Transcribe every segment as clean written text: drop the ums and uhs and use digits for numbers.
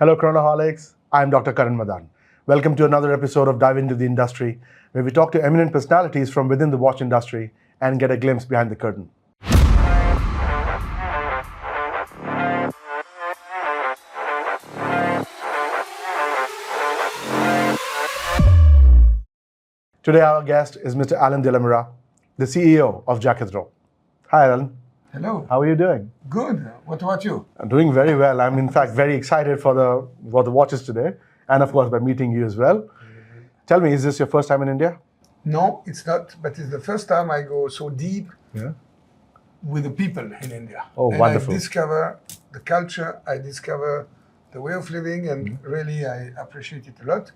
Hello, Chronoholics. I'm Dr. Karan Madan. Welcome to another episode of Dive Into the Industry, where we talk to eminent personalities from within the watch industry and get a glimpse behind the curtain. Today, our guest is Mr. Alain Delamuraz, the CEO of Jaquet Droz. Hi, Alain. Hello. How are you doing? Good. What about you? I'm doing very well. I'm, in fact, very excited for the watches today, and of course, by meeting you as well. Tell me, is this your first time in India? No, it's not, but it's the first time I go so deep with the people in India. Oh, and wonderful. I discover the culture, I discover the way of living, and really I appreciate it a lot,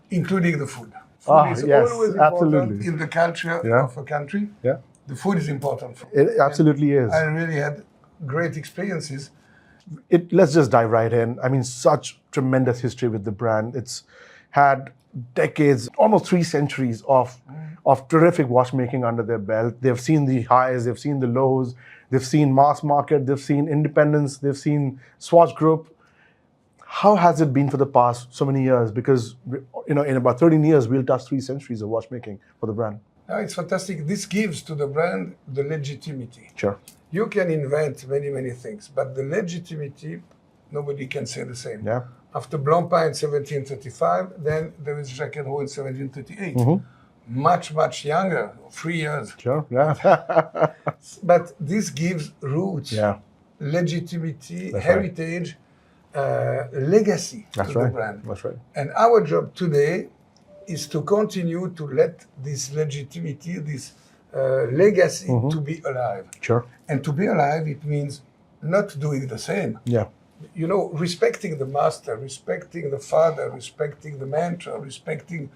including the food. Food is always important in the culture of a country. Yeah. The food is important for me. It absolutely is. I really had great experiences. Let's just dive right in. I mean, such tremendous history with the brand. It's had decades, almost 3 centuries of terrific watchmaking under their belt. They've seen the highs, they've seen the lows, they've seen mass market, they've seen independence, they've seen Swatch Group. How has it been for the past so many years? Because, in about 13 years, we'll touch 3 centuries of watchmaking for the brand. It's fantastic. This gives to the brand the legitimacy. Sure. You can invent many, many things, but the legitimacy, nobody can say the same. Yeah. After Blancpain in 1735, then there is Jaquet Droz in 1738. Much, much younger, 3 years. Sure, yeah. But this gives roots, legitimacy, heritage, legacy to the brand. That's right. And our job today is to continue to let this legitimacy, this legacy to be alive. Sure. And to be alive, it means not doing the same. Yeah. Respecting the master, respecting the father, respecting the mentor, respecting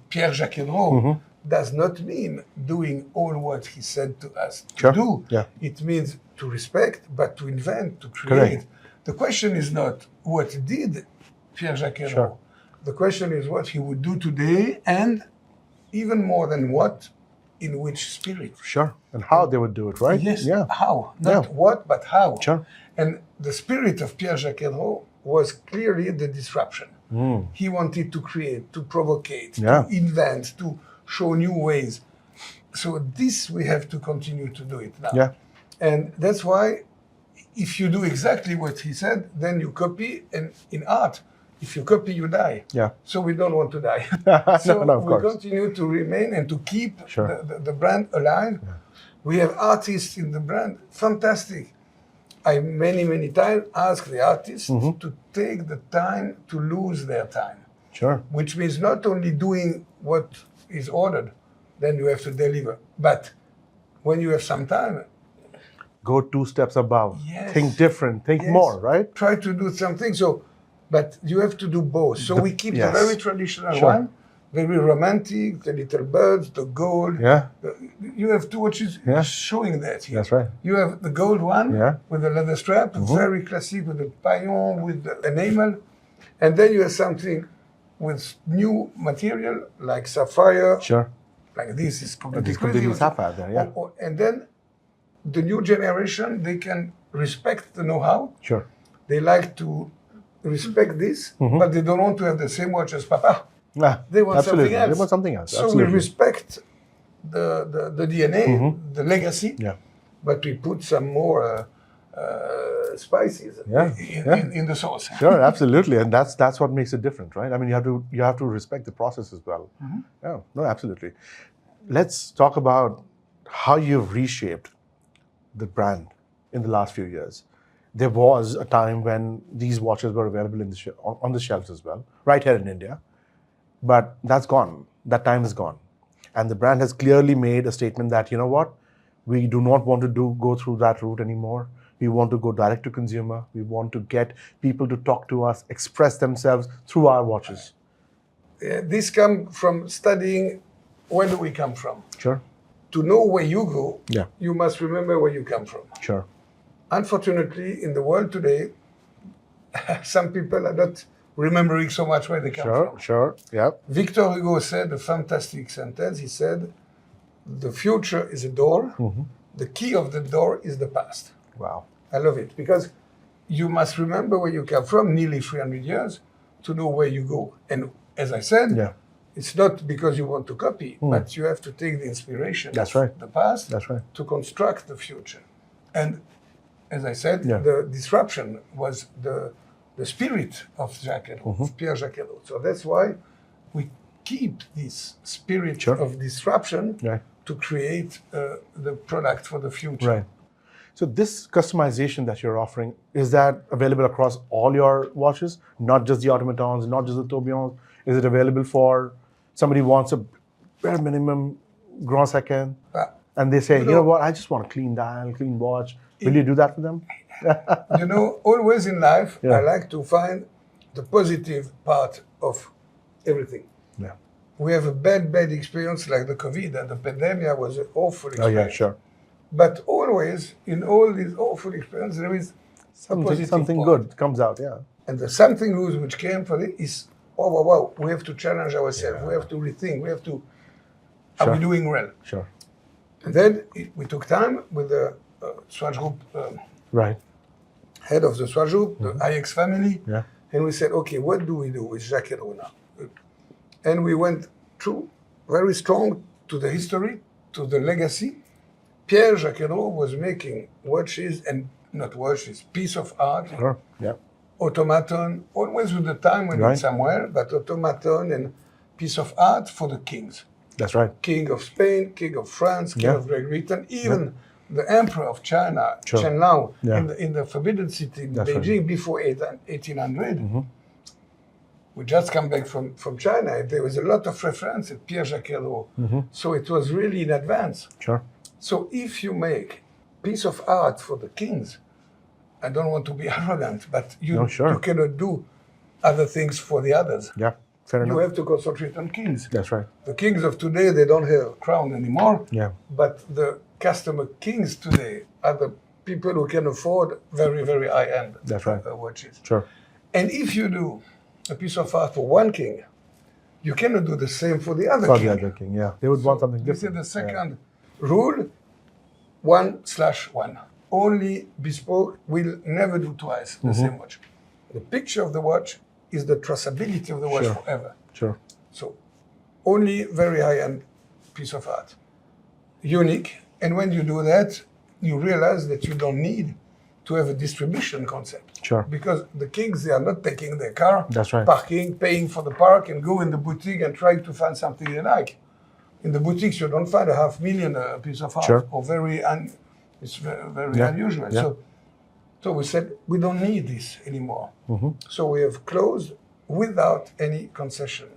Pierre Jaquet Droz does not mean doing all what he said to us to do. Yeah. It means to respect, but to invent, to create. Correct. The question is not what did Pierre Jaquet Droz. The question is what he would do today, and even more than what, in which spirit. Sure. And how they would do it, right? Yes. Yeah. How. Not what, but how. Sure. And the spirit of Pierre Jaquet Droz was clearly the disruption. He wanted to create, to provocate, to invent, to show new ways. So this we have to continue to do it now. Yeah. And that's why if you do exactly what he said, then you copy, and in art, if you copy, you die. Yeah. So we don't want to die. No, of we course. continue to remain and to keep the brand alive. Yeah. We have artists in the brand, fantastic. I many times ask the artists to take the time to lose their time. Sure. Which means not only doing what is ordered, then you have to deliver. But when you have some time, go 2 steps above. Yes. Think different, think more, right? Try to do something. But you have to do both. So we keep the very traditional one, very romantic, the little birds, the gold. Yeah. You have 2 watches showing that here. That's right. You have the gold one with the leather strap, very classic with the paillon, with the enamel. And then you have something with new material like sapphire. Sure. Like this is completely completely sapphire there, yeah. And then the new generation, they can respect the know-how. Sure. They like to respect this, but they don't want to have the same watch as Papa. They want something else. They want something else. So we respect the DNA, the legacy, but we put some more spices in the sauce. Sure, absolutely, and that's what makes it different, right? I mean, you have to respect the process as well. Yeah, no, absolutely. Let's talk about how you've reshaped the brand in the last few years. There was a time when these watches were available on the shelves as well, right here in India. But that's gone. That time is gone. And the brand has clearly made a statement that, you know what, we do not want to go through that route anymore. We want to go direct to consumer. We want to get people to talk to us, express themselves through our watches. This comes from studying where do we come from. Sure. To know where you go, you must remember where you come from. Sure. Unfortunately, in the world today, some people are not remembering so much where they come from. Sure, yeah. Victor Hugo said a fantastic sentence. He said, the future is a door. The key of the door is the past. Wow. I love it because you must remember where you come from, nearly 300 years, to know where you go. And as I said, it's not because you want to copy, but you have to take the inspiration of the past to construct the future. And as I said, the disruption was the spirit of Jaquet Droz, of Pierre Jaquet Droz. So that's why we keep this spirit of disruption to create the product for the future. Right. So this customization that you're offering, is that available across all your watches, not just the automatons, not just the tourbillons? Is it available for somebody who wants a bare minimum grand second, and they say, you know what, I just want a clean dial, clean watch. Will you do that for them? Always in life, I like to find the positive part of everything. Yeah. We have a bad experience like the COVID, and the pandemic was an awful experience. Oh yeah, sure. But always, in all these awful experiences, there is something good comes out, And the something good which came from it is, wow, we have to challenge ourselves, we have to rethink, we have to, are we doing well? Sure. And then we took time with the Swatch Group head of the Swatch Group, the IX family, and we said, okay, what do we do with Jaquet Droz now? And we went through very strong to the history, to the legacy. Pierre Jaquet Droz was making watches, and not watches, piece of art, automaton, always with the time when it's somewhere, but automaton and piece of art for the kings. That's right. King of Spain, King of France, King of Great Britain, even the Emperor of China, Chen Lao, in the Forbidden City in Beijing before 1800. We just come back from China. There was a lot of reference at Pierre Jaquet Droz. So it was really in advance. Sure. So if you make piece of art for the kings, I don't want to be arrogant, but you cannot do other things for the others. Yeah, fair enough. You have to concentrate on kings. That's right. The kings of today, they don't have a crown anymore. Yeah. But the customer kings today are the people who can afford very, very high-end watches. Sure. And if you do a piece of art for one king, you cannot do the same for the other king. For the other king, They would want something different. This is the second rule, 1/1. Only bespoke will never do twice the same watch. The picture of the watch is the traceability of the watch forever. Sure. So only very high-end piece of art. Unique. And when you do that, you realize that you don't need to have a distribution concept. Sure. Because the kings, they are not taking their car, That's right. parking, paying for the park, and go in the boutique and trying to find something they like. In the boutiques, you don't find $500,000 piece of art, or it's very unusual. Yeah. So we said, we don't need this anymore. So we have closed without any concession.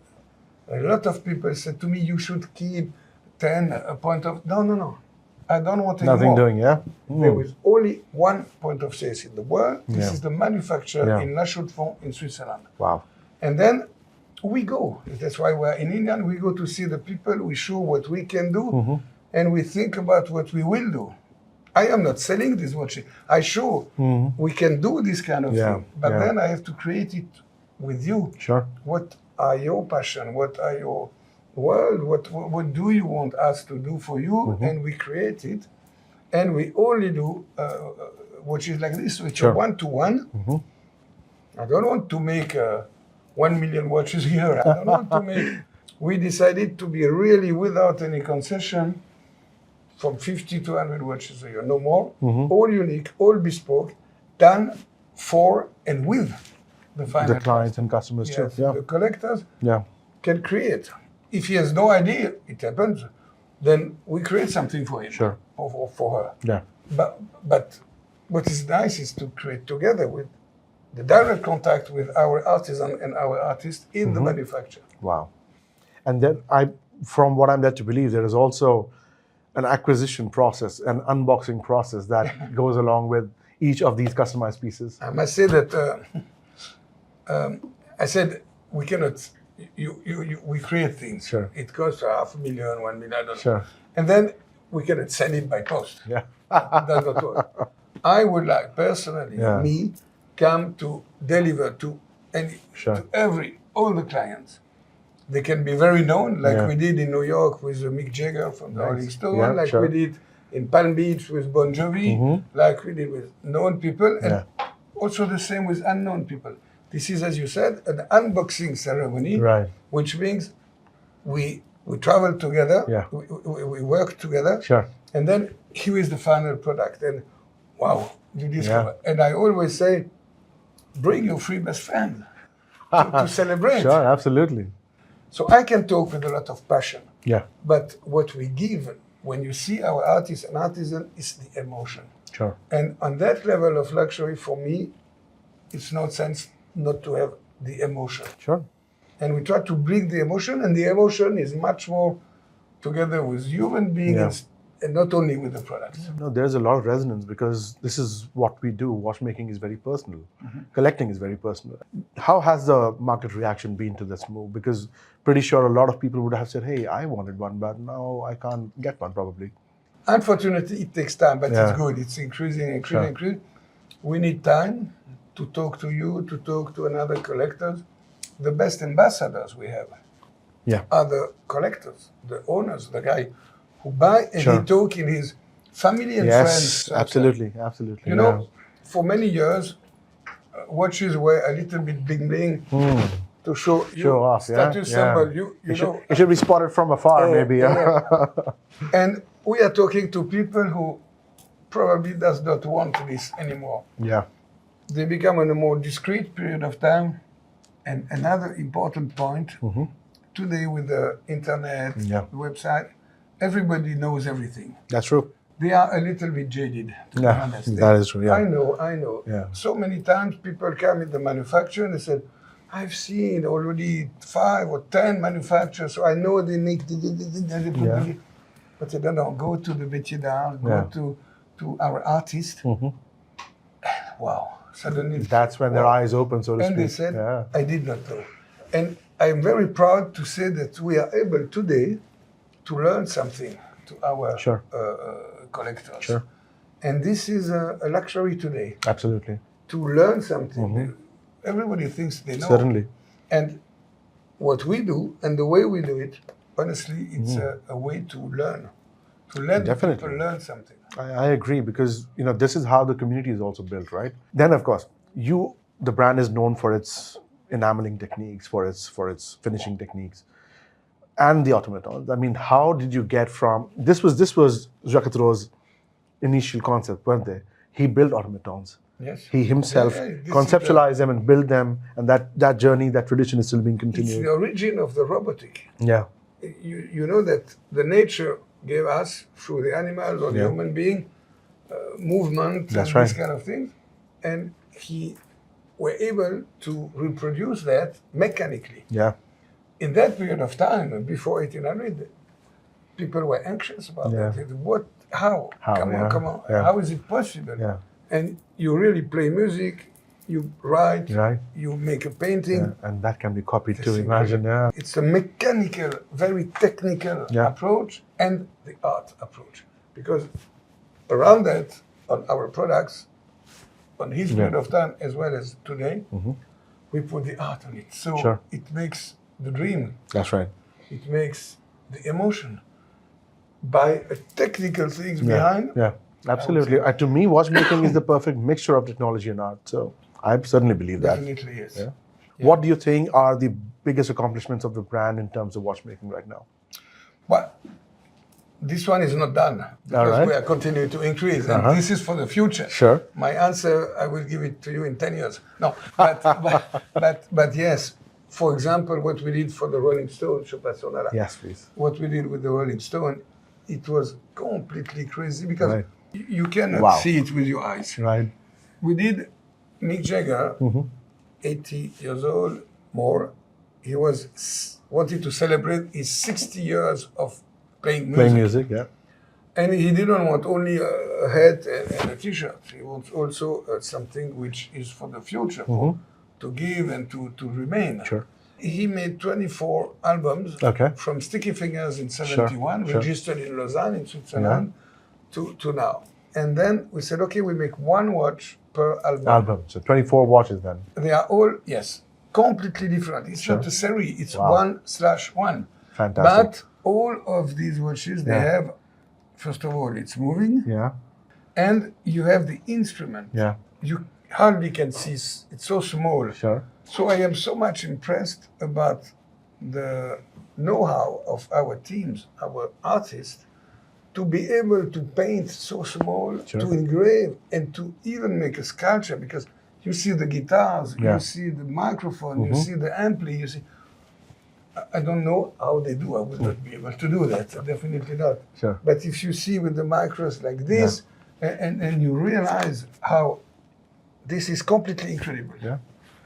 A lot of people said to me, you should keep 10 point of, no. I don't want any Nothing more. doing, There is only one point of sales in the world. This is the manufacturer in La Chaux-de-Fonds in Switzerland. Wow. And then we go. That's why we're in India. We go to see the people. We show what we can do, and we think about what we will do. I am not selling this watch. I show we can do this kind of thing, but then I have to create it with you. Sure. What are your passion? What are your world? What do you want us to do for you? And we create it, and we only do watches like this, which are one-to-one. I don't want to make 1 million watches here. I don't want to make. We decided to be really without any concession, from 50 to 100 watches a year, no more. All unique, all bespoke, done for and with the final clients and customers too. The collectors can create. If he has no idea, it happens, then we create something for him or for her. Yeah. But what is nice is to create together with the direct contact with our artisan and our artist in the manufacture. Wow. And then from what I'm led to believe, there is also an acquisition process, an unboxing process that goes along with each of these customized pieces. I must say that I said we cannot. We create things. Sure. It costs $500,000, $1 million, I don't know. Sure. And then we cannot send it by post. Yeah. That's not work. I would like personally me come to deliver to all the clients. They can be very known, like we did in New York with Mick Jagger from the Rolling Stones, we did in Palm Beach with Bon Jovi, like we did with known people. And also the same with unknown people. This is, as you said, an unboxing ceremony, Right. which means we travel together, Yeah. we work together, Sure. and then here is the final product. And wow, you discover. And I always say, bring your three best friends to celebrate. Sure, absolutely. So I can talk with a lot of passion. Yeah. But what we give when you see our artist and artisan is the emotion. Sure. And on that level of luxury, for me, it's no sense not to have the emotion. Sure. And we try to bring the emotion, and the emotion is much more together with human beings and not only with the products. No, there's a lot of resonance because this is what we do. Watchmaking is very personal. Collecting is very personal. How has the market reaction been to this move? Because pretty sure a lot of people would have said, hey, I wanted one, but now I can't get one probably. Unfortunately, it takes time, but Yeah. it's good. It's increasing. Sure. We need time to talk to you, to talk to another collectors. The best ambassadors we have Yeah. are the collectors, the owners, the guy who buy and Sure. he talk in his family and Yes, friends. absolutely, absolutely. You know, for many years, watches were a little bit bling to show you Show off, status symbol. You know, it should be spotted from afar, maybe. yeah. And we are talking to people who probably does not want this anymore. Yeah. They become in a more discrete period of time. And another important point, today with the internet, Yeah. the website, everybody knows everything. That's true. They are a little bit jaded, to be Yeah, honest. that is true. Yeah. I know. Yeah. So many times people come in the manufacturer and they said, I've seen already 5 or 10 manufacturers, so I know they make Yeah. but they don't know. Go to the métier d'art, Yeah. go to our artist. Wow. Suddenly, That's when their eyes open, so to and speak. they said, yeah. I did not know. And I'm very proud to say that we are able today to learn something to our Sure. collectors. Sure. And this is a luxury today, Absolutely. to learn something. Everybody thinks they know. Certainly. And what we do and the way we do it, honestly, it's a way to learn, to let Definitely. people learn something. I agree because this is how the community is also built, right? Then of course, the brand is known for its enameling techniques, for its finishing techniques, and the automatons. I mean, how did you get from this was Jaquet Droz's initial concept, weren't they? He built automatons. Yes. He himself Yeah, this is conceptualized them and built them, and that journey, that tradition is still being It's continued. the origin of the robotic. Yeah. You know that the nature gave us, through the animal or the Yeah. human being, movement That's and right. this kind of thing. And he were able to reproduce that mechanically. Yeah. In that period of time, before 1800, people were anxious about Yeah. that. What? How? Come yeah. on. Yeah. How is it possible? Yeah. And you really play music, you write, Right. you make a painting. Yeah. And that can be copied too. It's Imagine, yeah. It's a mechanical, very technical Yeah. approach and the art approach. Because around that, on our products, on his period of time as well as today, we put the art on it. So Sure. it makes the dream, That's right. it makes the emotion. By technical things behind, Yeah, absolutely. To me, watchmaking is the perfect mixture of technology and art. So I certainly believe that. definitely yes. Yeah. What do you think are the biggest accomplishments of the brand in terms of watchmaking right now? Well, this one is not done because right. we are continuing to increase, and this is for the future. Sure. My answer, I will give it to you in 10 years. No, but yes. For example, what we did for the Rolling Stone, Yes, please. what we did with the Rolling Stone, it was completely crazy because Right. you cannot Wow. see it with your eyes. Right. We did Mick Jagger, 80 years old, more. He wanted to celebrate his 60 years of playing music. Playing music, yeah. And he didn't want only a hat and a T-shirt. He wants also something which is for the future, to give and to remain. Sure. He made 24 albums Okay. from Sticky Fingers in 71, Sure. registered in Lausanne in Switzerland, to now. And then we said, okay, we make one watch per Album. So 24 watches then. They are all, yes, completely different. It's not a series, it's 1/1. Fantastic. But all of these watches, they Yeah. have, first of all, it's moving, Yeah. and you have the instrument. Yeah. hardly can see. It's so small. Sure. So I am so much impressed about the know-how of our teams, our artists, to be able to paint so small, Sure. to engrave, and to even make a sculpture, because you see the guitars, you see the microphone, you see the ampli, you see. I don't know how they do. I will not be able to do that. Definitely not. Sure. But if you see with the micros like this, and you realize how this is completely incredible. Yeah.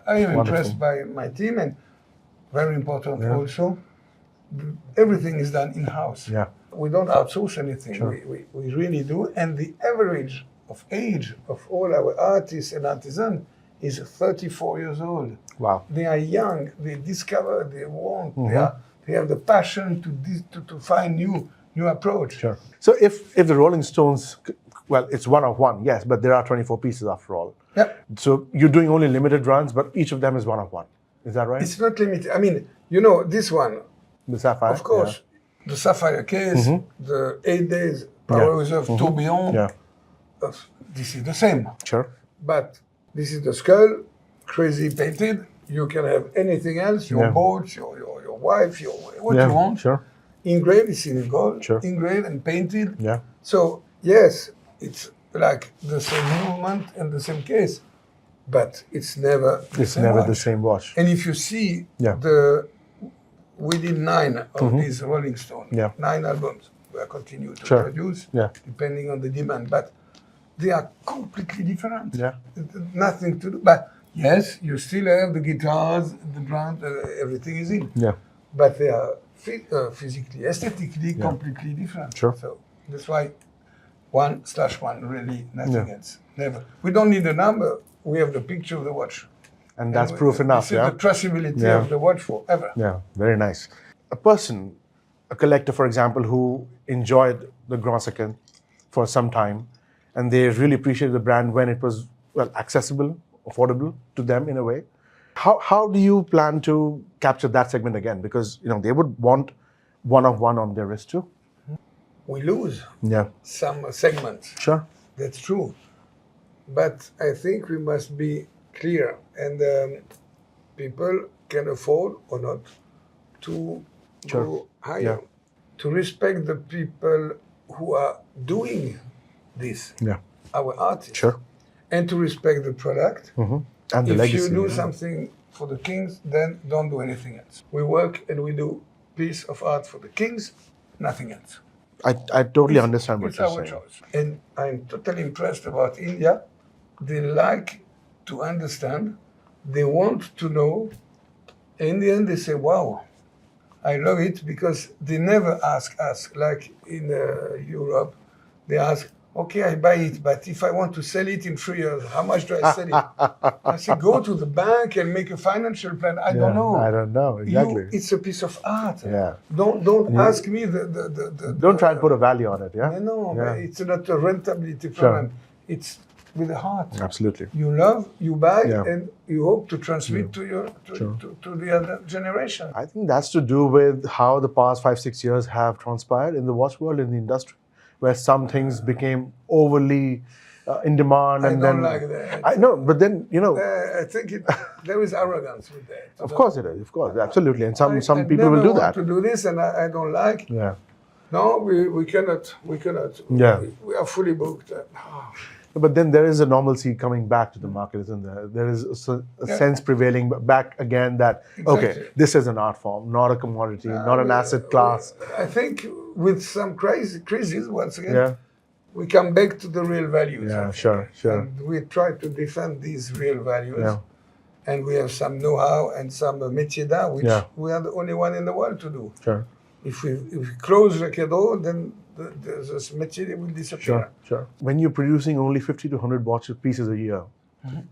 I am Wonderful. impressed by my team, and very important also, everything is done in-house. Yeah. We don't outsource anything. Sure. We really do. And the average of age of all our artists and artisans is 34 years old. Wow. They are young. They discover. They want. They have the passion to find new approach. Sure. So if the Rolling Stones, well, it's one of one, yes, but there are 24 pieces after all. Yeah. So you're doing only limited runs, but each of them is one of one. Is that right? It's not limited. I mean, you know, this one, The Sapphire. of course, the sapphire case, the 8 days Power Reserve Tourbillon. Yeah. This is the same. Sure. But this is the skull, crazy painted. You can have anything else, your boat, your wife, what you want. Sure. Engraved is in gold, Sure. engraved and painted. Yeah. So, yes, it's like the same movement and the same case, but it's never the It's same never watch. the same watch. And if you see Yeah. we did 9 of these Rolling Stones, Yeah. 9 albums. We are continuing to Sure. produce, Yeah. depending on the demand, but they are completely different. Yeah. Nothing to do. But yes, you still have the guitars, the drums, everything is in. Yeah. But they are physically, aesthetically, completely different. Sure. So that's why 1/1, really, nothing else. Never. We don't need a number. We have the picture of the watch. And that's proof enough, This is the traceability of the watch forever. Yeah, very nice. A person, a collector, for example, who enjoyed the Grand Second for some time, and they really appreciated the brand when it was, well, accessible, affordable to them in a way. How do you plan to capture that segment again? Because, you know, they would want one of one on their wrist too. We lose Yeah. some segments. Sure. That's true. But I think we must be clear, and people can afford or not to go higher. Yeah. To respect the people who are doing this, Yeah. our artists. Sure. And to respect the product. And the If legacy. you do yeah. something for the kings, then don't do anything else. We work and we do piece of art for the kings, nothing else. I totally understand what It's you're our saying. choice. And I'm totally impressed about India. They like to understand, they want to know. In the end, they say, wow, I love it, because they never ask us, like in Europe, they ask, okay, I buy it, but if I want to sell it in 3 years, how much do I sell it? I say, go to the bank and make a financial plan. I don't know. I don't know, exactly. It's a piece of art. Yeah. Don't ask me Don't try and put a value on it, yeah? No, Yeah. it's not a rentability problem. It's with the heart. Absolutely. You love, you buy, Yeah. and you hope to transmit to the other generation. I think that's to do with how the past 5-6 years have transpired in the watch world, in the industry, where some things became overly in demand. I And don't then, like that. I know, but then, you know, I think there is arrogance with that. of course it is, of course, absolutely. And some I people never will do want that. to do this, and I don't like. Yeah. No, we cannot. We cannot. Yeah. We are fully booked. But then there is a normalcy coming back to the market, isn't there? There is a sense prevailing back again that, okay, Exactly. this is an art form, not a commodity, not an asset class. I think with some crises, once again, Yeah. we come back to the real values. Yeah, I think. sure. And we try to defend these real values. Yeah. And we have some know-how and some métier d'art, which we are the only one in the world to do. Sure. If we close Jaquet Droz, then this métier will disappear. Sure. When you're producing only 50 to 100 watch pieces a year,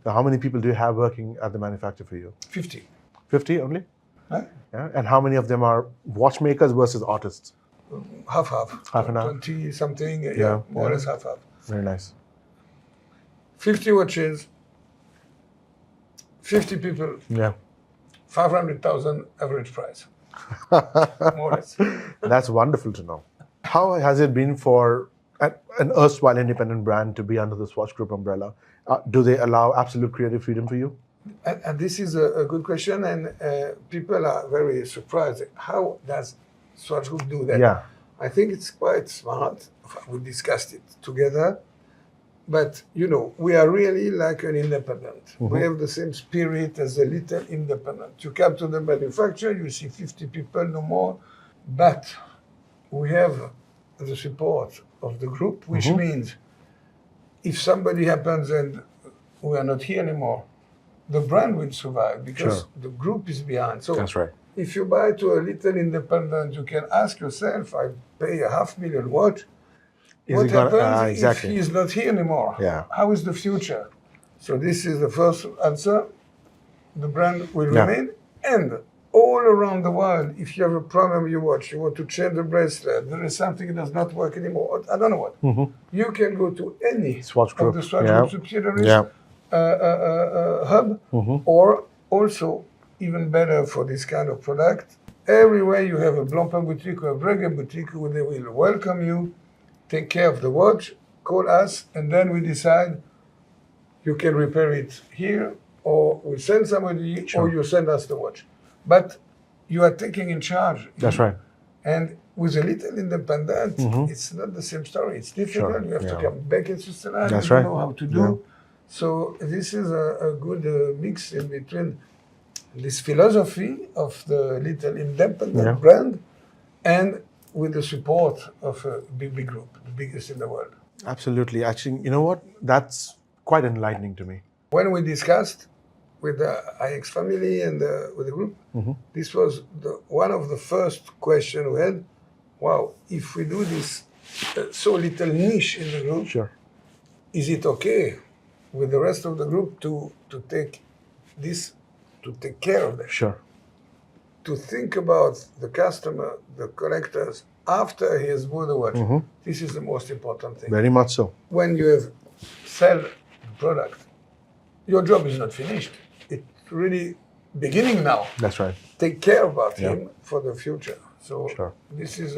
so how many people do you have working at the manufacturer for you? 50. 50 only? Huh? Yeah. And how many of them are watchmakers versus artists? Half-half. Half and half. 20 something, Yeah, more or less half-half. Very nice. 50 watches, 50 people, Yeah. 500,000 average price. More or less. That's wonderful to know. How has it been for an erstwhile independent brand to be under the Swatch Group umbrella? Do they allow absolute creative freedom for you? And this is a good question, and people are very surprised. How does Swatch Group do that? Yeah. I think it's quite smart. We discussed it together. But, we are really like an independent. Mm-hmm. We have the same spirit as a little independent. You come to the manufacturer, you see 50 people, no more. But we have the support of the group, which mm-hmm. means if somebody happens and we are not here anymore, the brand will survive because the group is behind. So that's right. If you buy to a little independent, you can ask yourself, I pay $500,000 watch. What happens if he is not here anymore? Yeah. How is the future? So this is the first answer. The brand will remain. And all around the world, if you have a problem with your watch, you want to change the bracelet, there is something that does not work anymore, I don't know what, mm-hmm. you can go to any Swatch Group. Of the Swatch Group subsidiaries, hub, mm-hmm. or also, even better for this kind of product, everywhere you have a Blancpain boutique or a Breguet boutique, where they will welcome you, take care of the watch, call us, and then we decide you can repair it here, or we send somebody, or you send us the watch. But you are taking in charge. That's right. And with a little independent, mm-hmm. it's not the same story. It's difficult. You have to come back in Switzerland. That's you right. know how to do. Yeah. So this is a good mix in between this philosophy of the little independent brand and with the support of a big group, the biggest in the world. Absolutely. Actually, you know what? That's quite enlightening to me. When we discussed with the IX family and with the group, mm-hmm. this was one of the first questions we had. Wow, if we do this so little niche in the group, is it okay with the rest of the group to take this, to take care of that? Sure. To think about the customer, the collectors, after he has bought the watch. Mm-hmm. This is the most important thing. Very much so. When you have sell the product, your job is not finished. It's really beginning now. That's right. Take care about him for the future. So this is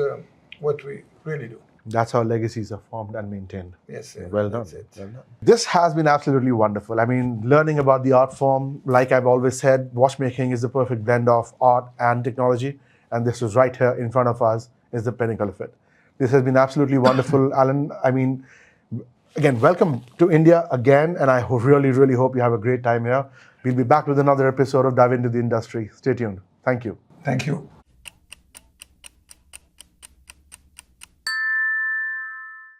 what we really do. That's how legacies are formed and maintained. Yes, well done. Well done. This has been absolutely wonderful. I mean, learning about the art form, like I've always said, watchmaking is the perfect blend of art and technology. And this is right here in front of us is the pinnacle of it. This has been absolutely wonderful, Alain. I mean, again, welcome to India again. And I really, really hope you have a great time here. We'll be back with another episode of Dive Into the Industry. Stay tuned. Thank you. Thank you.